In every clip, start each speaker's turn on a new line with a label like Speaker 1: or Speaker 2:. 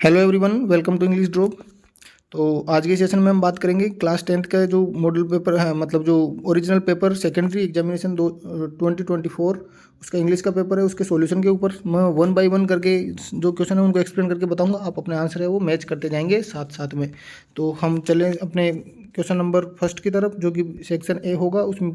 Speaker 1: Hello everyone, welcome to English drop. तो आज के सेशन में हम बात करेंगे क्लास 10th का जो मॉडल पेपर है, मतलब जो ओरिजिनल पेपर सेकेंडरी एग्जामिनेशन 2024 उसका इंग्लिश का पेपर है, उसके सॉल्यूशन के ऊपर मैं 1 बाय 1 करके जो क्वेश्चन है उनको एक्सप्लेन करके बताऊंगा। आप अपने आंसर है वो मैच करते जाएंगे साथ साथ में। तो हम चलें अपने क्वेश्चन नंबर फर्स्ट की तरफ, जो कि सेक्शन ए होगा। उसमें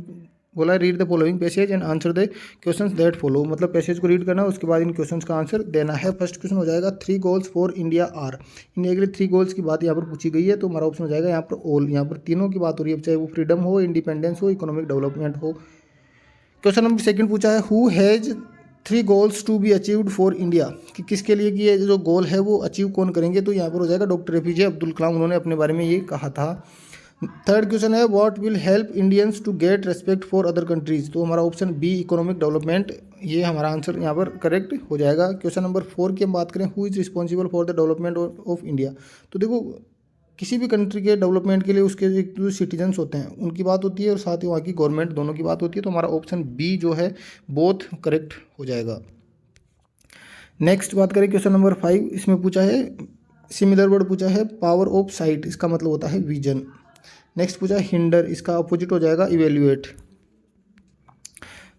Speaker 1: बोला read the following passage and answer the questions that follow, मतलब पैसेज को रीड करना है, उसके बाद इन क्वेश्चंस का आंसर देना है। फर्स्ट क्वेश्चन हो जाएगा 3 goals for India are. India के लिए 3 गोल्स की बात यहाँ पर पूछी गई है, तो हमारा ऑप्शन हो जाएगा यहाँ पर ऑल। यहाँ पर तीनों की बात हो रही है, चाहे वो फ्रीडम हो, इंडिपेंडेंस हो, इकोनॉमिक डेवलपमेंट हो। क्वेश्चन नंबर सेकंड पूछा है who has 3 goals to be achieved for India, कि किसके लिए कि ये जो गोल है वो अचीव कौन करेंगे, तो यहाँ पर हो जाएगा डॉक्टर एपीजे अब्दुल कलाम, उन्होंने अपने बारे में ये कहा था। थर्ड क्वेश्चन है what will help Indians to get respect for other countries, तो हमारा ऑप्शन बी इकोनॉमिक डेवलपमेंट, ये हमारा आंसर यहाँ पर करेक्ट हो जाएगा। क्वेश्चन नंबर 4 की हम बात करें who is responsible for the development of India, तो देखो किसी भी कंट्री के डेवलपमेंट के लिए उसके जो सिटीजन्स होते हैं उनकी बात होती है, और साथ ही वहाँ की गवर्नमेंट, दोनों की बात होती है। तो हमारा ऑप्शन बी जो है बोथ करेक्ट हो जाएगा। नेक्स्ट बात करें क्वेश्चन नंबर 5, इसमें पूछा है सिमिलर वर्ड पूछा है पावर ऑफ साइट, इसका मतलब होता है विजन। नेक्स्ट पूछा है हिंडर, इसका अपोजिट हो जाएगा इवेल्युएट।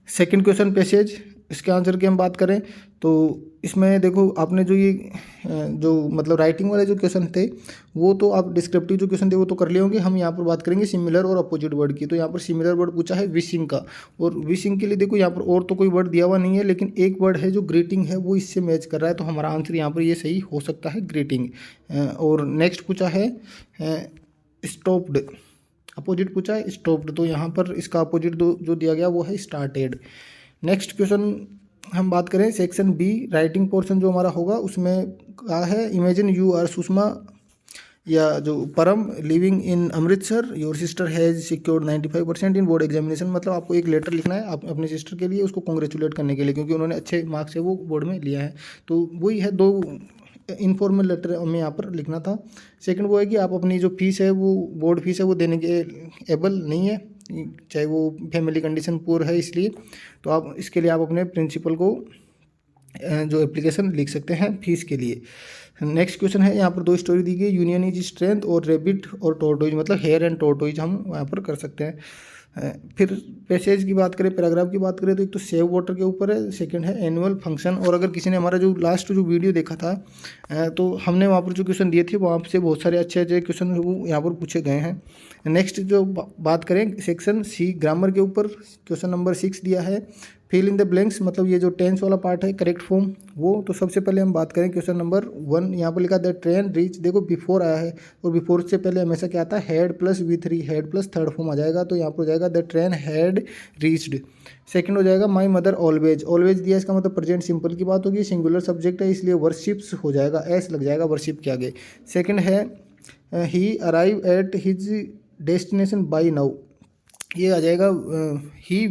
Speaker 1: सेकंड क्वेश्चन पैसेज, इसके आंसर की हम बात करें तो इसमें देखो आपने जो ये जो मतलब राइटिंग वाले जो क्वेश्चन थे वो तो आप डिस्क्रिप्टिव जो क्वेश्चन थे वो तो कर लिए होंगे। हम यहाँ पर बात करेंगे सिमिलर और अपोजिट वर्ड की। तो यहाँ पर सिमिलर वर्ड पूछा है विशिंग का, और विशिंग के लिए देखो यहाँ पर और तो कोई वर्ड दिया हुआ नहीं है, लेकिन एक वर्ड है जो ग्रीटिंग है वो इससे मैच कर रहा है, तो हमारा आंसर यहाँ पर ये सही हो सकता है ग्रीटिंग। और नेक्स्ट पूछा है स्टॉप्ड, अपोजिट पूछा है स्टॉप्ड, तो यहाँ पर इसका अपोजिट जो दिया गया वो है स्टार्टेड। नेक्स्ट क्वेश्चन हम बात करें सेक्शन बी राइटिंग पोर्शन जो हमारा होगा, उसमें कहा है इमेजिन यू आर सुषमा या जो परम living in Amritsar, your sister has secured 95% in board examination, मतलब आपको एक लेटर लिखना है आप अपने सिस्टर के लिए, उसको कॉन्ग्रेचुलेट करने के लिए, क्योंकि उन्होंने अच्छे मार्क्स से वो बोर्ड में लिया है। तो वही है, 2 इनफॉर्मल लेटर हमें यहाँ पर लिखना था। सेकंड वो है कि आप अपनी जो फीस है वो बोर्ड फीस है वो देने के एबल नहीं है, चाहे वो फैमिली कंडीशन पुअर है इसलिए, तो आप इसके लिए आप अपने प्रिंसिपल को जो एप्लीकेशन लिख सकते हैं फीस के लिए। नेक्स्ट क्वेश्चन है यहाँ पर 2 स्टोरी दी गई, यूनियन इज स्ट्रेंथ और रेबिट और टोर्टोइज, मतलब हेयर एंड टोर्टोइज हम यहाँ पर कर सकते हैं। फिर पैसेज की बात करें, पैराग्राफ की बात करें तो एक तो सेव वाटर के ऊपर है, सेकंड है एनुअल फंक्शन। और अगर किसी ने हमारा जो लास्ट जो वीडियो देखा था तो हमने वहाँ पर जो क्वेश्चन दिए थे वहाँ से बहुत सारे अच्छे अच्छे क्वेश्चन वो यहाँ पर पूछे गए हैं। नेक्स्ट जो बात करें सेक्शन सी ग्रामर के ऊपर, क्वेश्चन नंबर 6 दिया है फिल इन द ब्लैंक्स, मतलब ये जो टेंस वाला पार्ट है करेक्ट फॉर्म वो। तो सबसे पहले हम बात करें क्वेश्चन नंबर 1, यहाँ पर लिखा द ट्रेन रीच, देखो बिफोर आया है और बिफोर से पहले हमेशा क्या आता है had plus V3, had plus third form आ जाएगा, तो यहाँ पर हो जाएगा the train had reached. Second हो जाएगा माई मदर ऑलवेज, ऑलवेज दिया इसका मतलब प्रेजेंट सिंपल की बात होगी, सिंगुलर सब्जेक्ट है इसलिए वर्शिप्स हो जाएगा, एस लग जाएगा वर्शिप के आगे। सेकंड है he arrive at his destination by now, ये आ जाएगा ही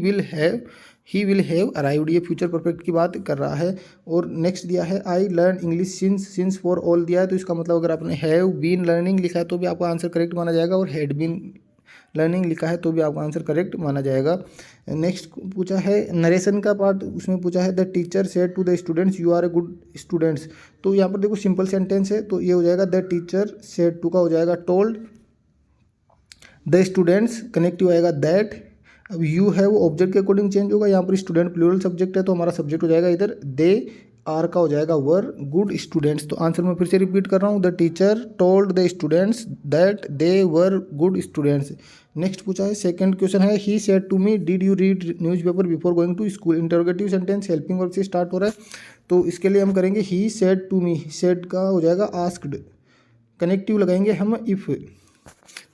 Speaker 1: विल हैव अराइव्ड, ये फ्यूचर परफेक्ट की बात कर रहा है। और नेक्स्ट दिया है I learn English since for all दिया है, तो इसका मतलब अगर आपने हैव बीन लर्निंग लिखा है तो भी आपका आंसर करेक्ट माना जाएगा, और हैड बीन लर्निंग लिखा है तो भी आपका आंसर करेक्ट माना जाएगा। नेक्स्ट पूछा है नरेशन का पार्ट, उसमें पूछा है the teacher said to the students you are a good students, तो यहाँ पर देखो सिंपल सेंटेंस है तो ये हो जाएगा द टीचर सेड टू का हो जाएगा टोल्ड, द स्टूडेंट्स कनेक्टिव आएगा दैट। अब यू है वो ऑब्जेक्ट के अकॉर्डिंग चेंज होगा, यहाँ पर स्टूडेंट प्लूरल सब्जेक्ट है तो हमारा सब्जेक्ट हो जाएगा इधर दे आर का हो जाएगा वर गुड स्टूडेंट्स। तो आंसर मैं फिर से रिपीट कर रहा हूँ the teacher told the students that they were good students. Next पूछा है सेकंड क्वेश्चन है he said to me did you read newspaper before going to school, interrogative sentence helping verb से स्टार्ट हो रहा है, तो इसके लिए हम करेंगे he said to me, said का हो जाएगा आस्क्ड, कनेक्टिव लगाएंगे हम इफ़,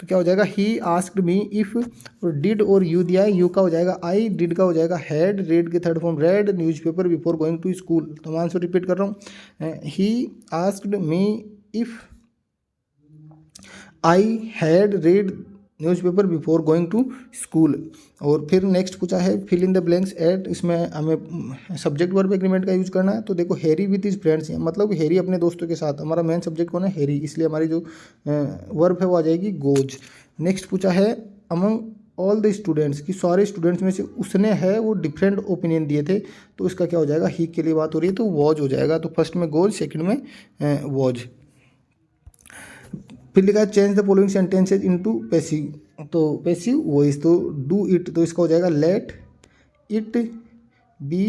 Speaker 1: तो क्या हो जाएगा ही आस्क्ड मी इफ़, और डिड और यू दिया है, यू का हो जाएगा आई, डिड का हो जाएगा हैड, रेड के third form read newspaper before going to school. तो मैं आंसर रिपीट कर रहा हूँ he asked me if I had read newspaper before going to school. और फिर नेक्स्ट पूछा है fill in the blanks eight, इसमें हमें सब्जेक्ट वर्ब एग्रीमेंट का यूज करना है, तो देखो हैरी विथ हिज फ्रेंड्स, मतलब हैरी अपने दोस्तों के साथ, हमारा मेन सब्जेक्ट कौन है हैरी, इसलिए हमारी जो वर्ब है वो आ जाएगी गोज। नेक्स्ट पूछा है अमंग ऑल द स्टूडेंट्स, कि सारे स्टूडेंट्स में से उसने है वो डिफरेंट ओपिनियन दिए थे, तो इसका क्या हो जाएगा ही के लिए बात हो रही है तो वॉज हो जाएगा, तो फर्स्ट में गोज सेकंड में वॉज। फिर लिखा है change the following sentences into passive, तो पैसिव वॉइस, तो डू इट, तो इसका हो जाएगा let it be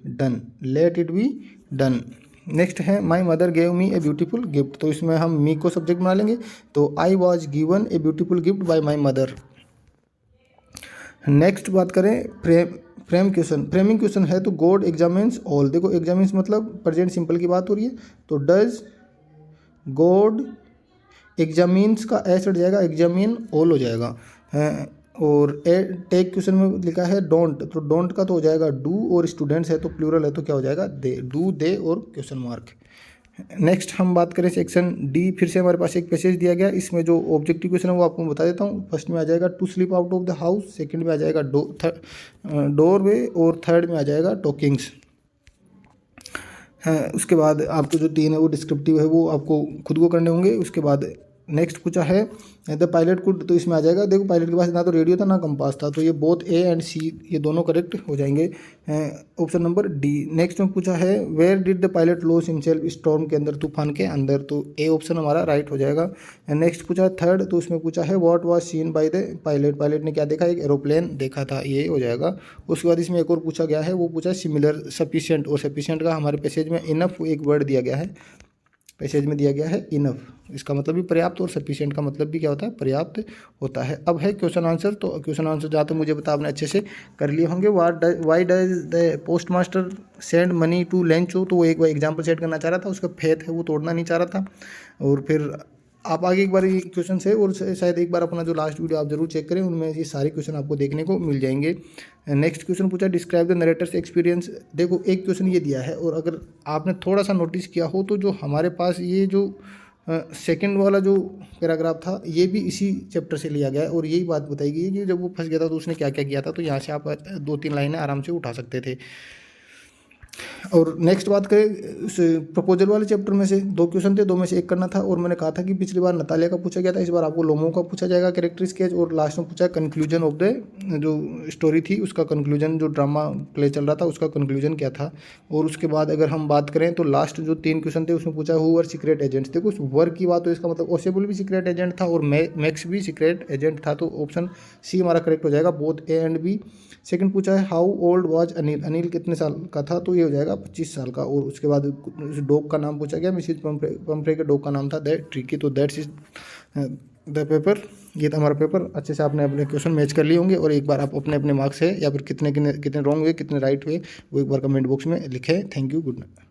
Speaker 1: done, let it be done. Next है my mother gave me a beautiful gift, तो इसमें हम मी को सब्जेक्ट बना लेंगे, तो I was given a beautiful gift by my mother. Next बात करें फ्रेम क्वेश्चन, फ्रेमिंग क्वेश्चन है तो गॉड एग्जामिन्स ऑल, देखो एग्जामिन्स मतलब प्रेजेंट सिंपल की बात हो रही है, तो डज गॉड एग्जामिन्स का एस हट जाएगा, एग्जामिन ऑल हो जाएगा। और टेक क्वेश्चन में लिखा है डोंट, तो डोंट का तो हो जाएगा डू, और स्टूडेंट्स है तो प्लूरल है तो क्या हो जाएगा दे, डू दे और क्वेश्चन मार्क। नेक्स्ट हम बात करें सेक्शन डी, फिर से हमारे पास एक पैसेज दिया गया, इसमें जो ऑब्जेक्टिव क्वेश्चन है वो आपको बता देता हूँ। फर्स्ट में आ जाएगा to sleep out of the house, second में आ जाएगा डोर वे, और थर्ड में आ जाएगा टॉकिंग्स। उसके बाद आपको जो तीन है वो डिस्क्रिप्टिव है वो आपको खुद को करने होंगे। उसके बाद नेक्स्ट पूछा है द पायलट कुड, तो इसमें आ जाएगा, देखो पायलट के पास ना तो रेडियो था ना कंपास था, तो ये बोथ ए एंड सी ये दोनों करेक्ट हो जाएंगे, ऑप्शन नंबर डी। नेक्स्ट में पूछा है where did the pilot lose himself storm के अंदर, तूफान के अंदर, तो ए ऑप्शन हमारा राइट हो जाएगा। नेक्स्ट पूछा थर्ड, तो उसमें पूछा है what was scene by the pilot, pilot ने क्या देखा, एक एरोप्लेन देखा था, ये हो जाएगा। उसके बाद इसमें एक और पूछा गया है, वो पूछा सिमिलर सफिशिएंट, और सफिशिएंट का हमारे पैसेज में इनफ एक वर्ड दिया गया है, पैसेज में दिया गया है इनफ, इसका मतलब भी पर्याप्त, और सफिशिएंट का मतलब भी क्या होता है, पर्याप्त होता है। अब है क्वेश्चन आंसर, तो क्वेश्चन आंसर जहाँ तक मुझे पता आपने अच्छे से कर लिए होंगे। Why does the post master send money to Lencho, तो वो एक एग्जाम्पल सेट करना चाह रहा था, उसका फेथ है वो तोड़ना नहीं चाह रहा था। और फिर आप आगे एक बार ये क्वेश्चन से, और शायद एक बार अपना जो लास्ट वीडियो आप जरूर चेक करें, उनमें ये सारे क्वेश्चन आपको देखने को मिल जाएंगे। नेक्स्ट क्वेश्चन पूछा डिस्क्राइब द नरेटर्स एक्सपीरियंस, देखो एक क्वेश्चन ये दिया है, और अगर आपने थोड़ा सा नोटिस किया हो तो जो हमारे पास ये जो सेकंड वाला जो पैराग्राफ था ये भी इसी चैप्टर से लिया गया है, और यही बात बताई गई है कि जब वो फंस गया था तो उसने क्या क्या किया था, तो यहाँ से आप 2-3 लाइनें आराम से उठा सकते थे। और नेक्स्ट बात करें उस प्रपोजल वाले चैप्टर में से 2 क्वेश्चन थे, 2 में से एक करना था, और मैंने कहा था कि पिछली बार नतालिया का पूछा गया था, इस बार आपको लोमो का पूछा जाएगा कैरेक्टर स्केच, और लास्ट में पूछा कंक्लूजन ऑफ द जो स्टोरी थी उसका कंक्लूजन, जो ड्रामा प्ले चल रहा था उसका कंक्लूजन क्या था। और उसके बाद अगर हम बात करें तो लास्ट जो 3 क्वेश्चन थे उसमें पूछा हु वर सीक्रेट एजेंट्स, देखो उस वर की बात, तो इसका मतलब ओसेबुल भी सीक्रेट एजेंट था और मैक्स भी सीक्रेट एजेंट था, तो ऑप्शन सी हमारा करेक्ट हो जाएगा, both A and B. Second पूछा है how old was Anil, Anil कितने साल का था, तो ये हो जाएगा 25 साल का। और उसके बाद डॉग का नाम पूछा गया, मिसिज पंफ्रे के डॉग का नाम था दैट ट्रिकी, तो दैट्स इज द पेपर। ये था हमारा पेपर, अच्छे से आपने अपने क्वेश्चन मैच कर लिए होंगे, और एक बार आप अपने अपने मार्क्स है या फिर कितने रॉन्ग हुए कितने राइट हुए वो एक बार कमेंट बॉक्स में लिखें। Thank you, good night.